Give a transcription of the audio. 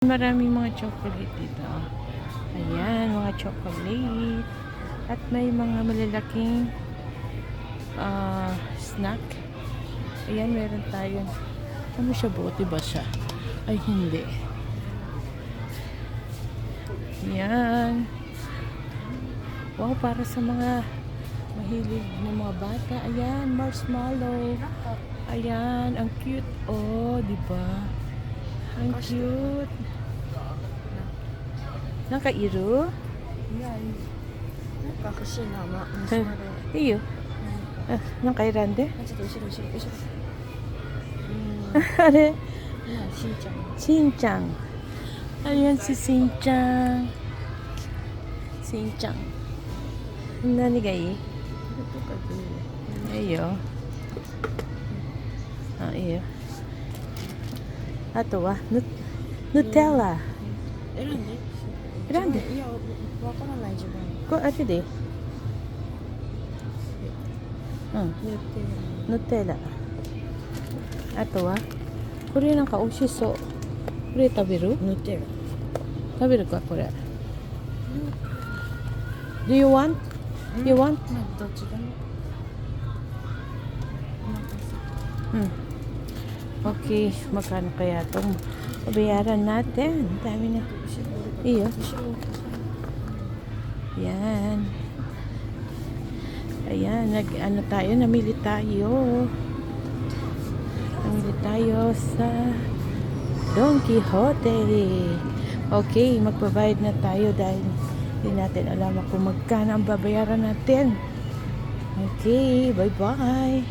Maraming mga chocolate dito. Ayan, mga chocolate. At may mga malalaking snack. Ayan, meron tayo. Ano siya, bote ba siya? Ay, hindi. Ayan. Wow, para sa mga mahilig ng mga bata. Ayan, marshmallow. Ayan, ang cute. Oh, di ba? Ang cute. Nakairo? いや、なんか欲しいな、マシュマロ。いいよ。なんか選んで。ちょっと後ろ。あれ、しんちゃん。しんちゃん。Ayan si Shin-chan. Shin-chan. Nani ga ii? これとかで。いいよ。あ、いいよ。あとは、ヌテラ。選んで。選んで。いや、わからない自分。これ、あっちでいい。うん。ヌテラ。あとは、これなんか美味しそう。これ食べる？塗ってる。食べるかこれ。Do you want? You want? まあ、どっちでも。Okay, magkano kaya itong bayaran natin? Ang dami na. Iyo. Yan. Ayan, nag-ano tayo, namili tayo. Namili tayo sa Don Quixote. Okay, magbabayad na tayo dahil hindi natin alam kung magkano ang babayaran natin. Okay, bye-bye.